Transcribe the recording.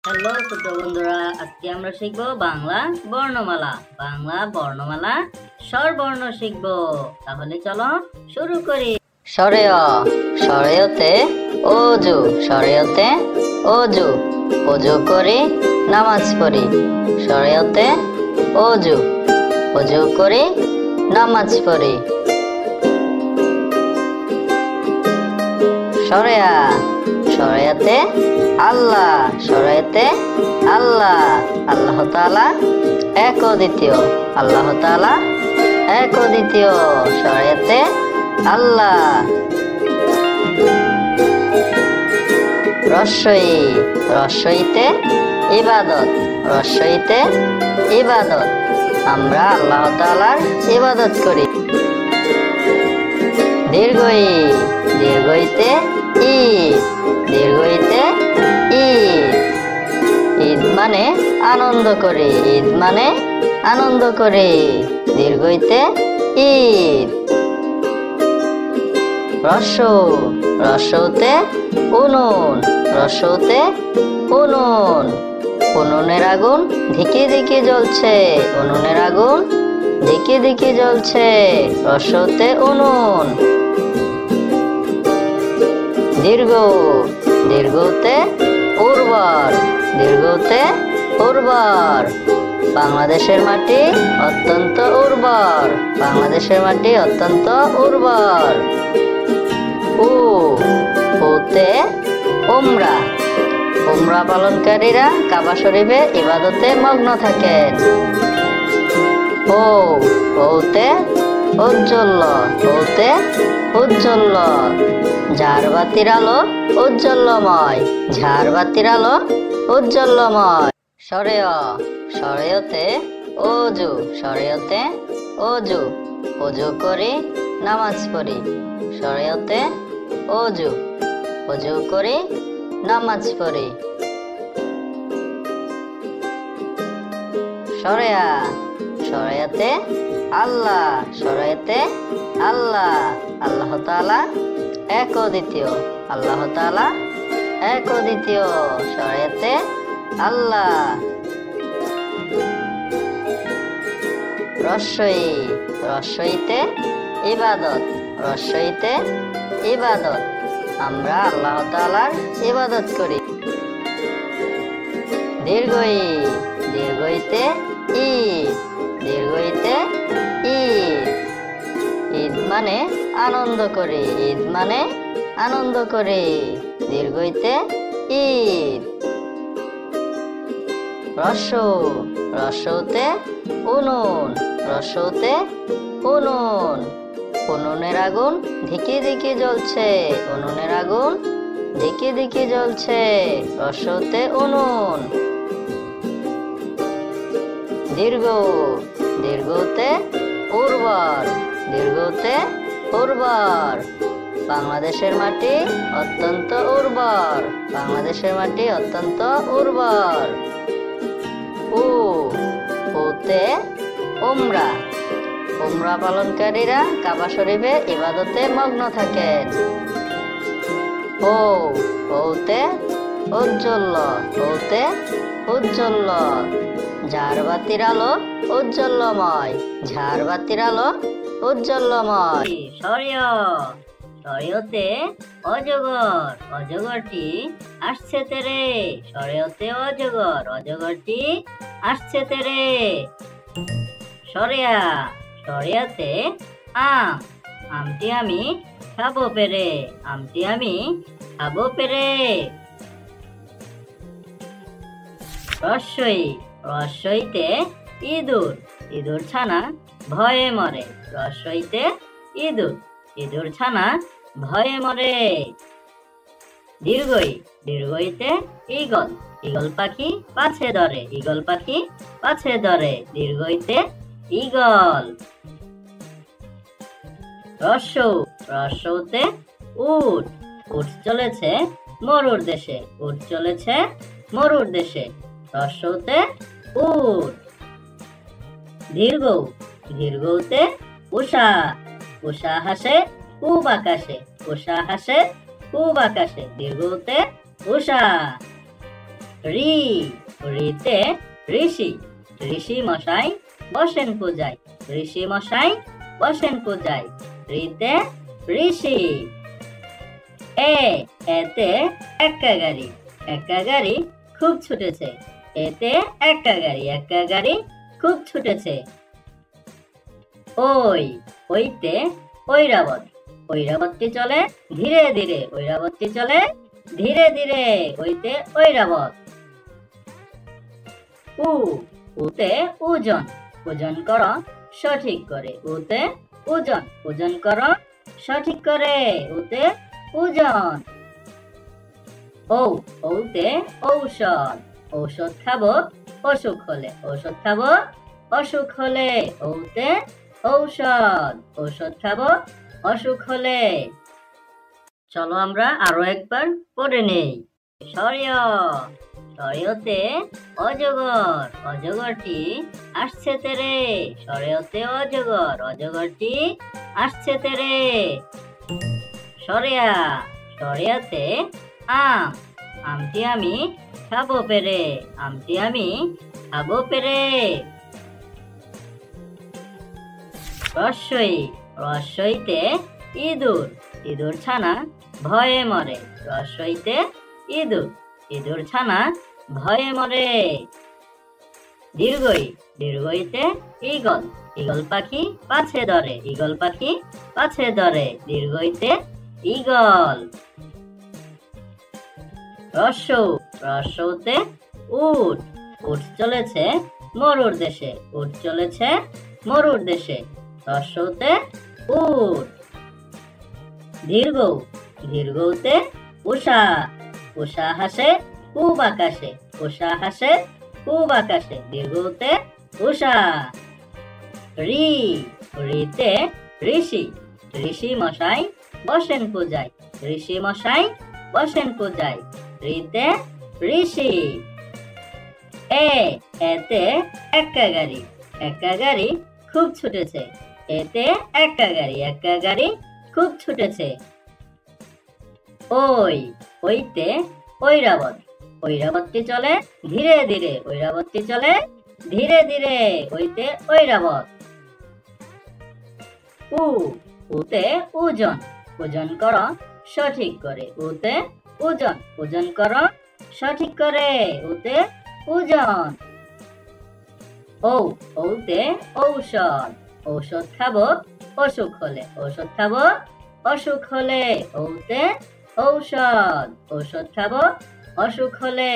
Hello ছোট বন্ধুরা, আজকে আমরা শিখবো বাংলা বর্ণমালা। বাংলা বর্ণমালা স্বরবর্ণ শিখবো। তাহলে চলো শুরু করি। সরেয়, সরেয়তে অজু, সরেয়তে অজু, অজু করি নামাজ পড়ি। সরেয়তে অজু, অজু করি নামাজ পড়ি। সরেয়া, সরেয়াতে আল্লাহ, সরেয়াতে আল্লাহ, আল্লাহ তাআলা এক ও দ্বিতীয়, আল্লাহ তাআলা এক ও দ্বিতীয়। সরেয়াতে আল্লাহ। রস্বই, রস্বইতে ইবাদত, রস্বইতে ইবাদত, আমরা আল্লাহ তাআলার ইবাদত করি। দীর্ঘই, দীর্ঘইতে ঈদ, দীর্ঘইতে ঈদ, ঈদ মানে আনন্দ করি, ঈদ মানে আনন্দ করি। দীর্ঘইতে ঈদ। রস্য, রস্যতে উনুন, রস্যতে উনুন, উনুনের আগুন ধিকি ধিকি জ্বলছে, উনুনের আগুন ধিকি ধিকি জ্বলছে। রস্যতে উনুন। দীর্ঘ, দীর্ঘতে উর্বর, দীর্ঘতে উর্বর, বাংলাদেশের মাটি অত্যন্ত উর্বর, বাংলাদেশের মাটি অত্যন্ত উর্বর। উ, উতে উমরা, উমরা পালনকারীরা কাবা শরীফে ইবাদতে মগ্ন থাকেন। ও, ওতে ঔজ্জ্বল্য, ওতে উজ্জ্বল্য, ঝাড়বাতির আলো উজ্জ্বল্যময়, ঝাড়বাতির আলো উজ্জ্বল্যময়। সরেয়, সরেয়তে অজু, সরেয়তে অজু, অজু করি নামাজ পড়ি। সরেয়তে অজু, অজু করি নামাজ পড়ি। সরেয়া, সরেয়াতে আল্লাহ, সরেয়াতে আল্লাহ, আল্লাহ তাআলা এক ও দ্বিতীয়, আল্লাহ তাআলা এক ও দ্বিতীয়। সরেয়াতে আল্লাহ। রস্বই, রস্বইতে ইবাদত, রস্বইতে ইবাদত, আমরা আল্লাহ তাআলার ইবাদত করি। দীর্ঘই, দীর্ঘইতে ঈদ, দীর্ঘইতে ঈদ, ঈদ মানে আনন্দ করি, ঈদ মানে আনন্দ করি। দীর্ঘইতে ঈদ। রস্য, রস্যতে উনুন, রস্যতে উনুন, উনুনের আগুন ধিকি ধিকি জ্বলছে, উনুনের আগুন ধিকি ধিকি জ্বলছে। রস্যতে উনুন। দীর্ঘ, দীর্ঘতে উর্বর, দীর্ঘতে উর্বর, বাংলাদেশের মাটি অত্যন্ত উর্বর, বাংলাদেশের মাটি অত্যন্ত উর্বর। উ, উতে উমরা, উমরা পালনকারীরা কাবা শরীফে ইবাদতে মগ্ন থাকেন। ও, ওতে ঔজ্জ্বল্য, ওতে উজ্জ্বল্য, ঝাড়বাতির আলো উজ্জ্বল্যময়, ঝাড়বাতির আলো উজ্জ্বল্যময়। সরেয়, সরেয়তে অজগর, অজগরটি আসছে তেরে, সরেয়তে অজগর, অজগরটি আসছে তেরে। সরেয়া, সরেয়াতে আম, আমটি আমি খাবো পেরে, আমটি আমি খাবো পেরে। রস্বই, রস্বইতে ইঁদুর, ইঁদুর ছানা ভয়ে মরে, রস্বইতে ইঁদুর, ইঁদুর ছানা ভয়ে মরে। দীর্ঘই, দীর্ঘইতে ঈগল, ঈগল পাখি পাছে ধরে, ঈগল পাখি পাছে ধরে। দীর্ঘইতে ঈগল। রস্য, রস্যতে উট, উট চলেছে মরুর দেশে, উট চলেছে মরুর দেশে। রস্যতে উট। দীর্ঘ, দীর্ঘতে উষা, উষা হাসে পূব আকাশে, উষা হাসে পূব আকাশে। দীর্ঘতে উষা। রি, রিতে ঋষি, ঋষি মশাই বসেন পূজায়, ঋষি মশাই বসেন পূজায়, রিতে ঋষি। এ, এতে এক্কা গাড়ি, এক্কা গাড়ি খুব ছুটেছে, এতে এক্কা গাড়ি খুব ছুটেছে। ওই, ওইতে ঐরাবত, ঐরাবতটি চলে ধীরে ধীরে, ঐরাবতটি চলে ধীরে ধীরে, ওইতে ঐরাবত। উ, উতে ওজন, ওজন কর সঠিক করে, উতে ওজন, ওজন কর সঠিক করে, উতে ওজন। ও, ওতে ঔষধ, ঔষধ খাবো অসুখ হলে, ঔষধ খাবো অসুখ হলে, ওতে ঔষধ, ঔষধ খাবো অসুখ হলে। চলো আমরা আরো একবার পড়ে নেই। সরিয়, সরিয়তে অজগর, অজগরটি আসছে তেরে, সরিয়তে অজগর, অজগরটি আসছে তেরে। সরিয়া, সরিয়াতে আম, আমটি আমি খাবো পেরে, আমটি আমি খাবো পেরে। রস্বই, রস্বইতে ইঁদুর, ইঁদুর ছানা ভয়ে মরে, রস্বইতে ইঁদুর, ইঁদুর ছানা ভয়ে মরে। দীর্ঘই, দীর্ঘইতে ঈগল, ঈগল পাখি পাছে ধরে, ঈগল পাখি পাছে ধরে, দীর্ঘইতে ঈগল। রস্যৌ, রস্যৌতে উট, উট চলেছে মরুর দেশে, উট চলেছে মরুর দেশে, রস্যৌতে উট। দীর্ঘ, দীর্ঘতে উষা, উষা হাসে পূব আকাশে, উষা হাসে পূব আকাশে, দীর্ঘতে উষা। রি, রিতে ঋষি, ঋষি মশাই বসেন পূজায়, ঋষি মশাই বসেন পূজায়, রিতে ঋষি। এ, এতে এক্কা গাড়ি, এক্কা গাড়ি খুব ছুটেছে, এতে এক্কা গাড়ি খুব ছুটেছে। ওই, ওইতে ঐরাবত, ঐরাবতটি চলে ধীরে ধীরে, ঐরাবতটি চলে ধীরে ধীরে, ওইতে ঐরাবত। উ, উতে ওজন, ওজন কর সঠিক করে, উতে ওজন, ওজন কর সঠিক করে, উতে ওজন। ও, ওতে ঔষধ, ঔষধ খাবো অসুখ হলে, ঔষধ খাবো অসুখ হলে, ওতে ঔষধ, ঔষধ খাবো অসুখ হলে।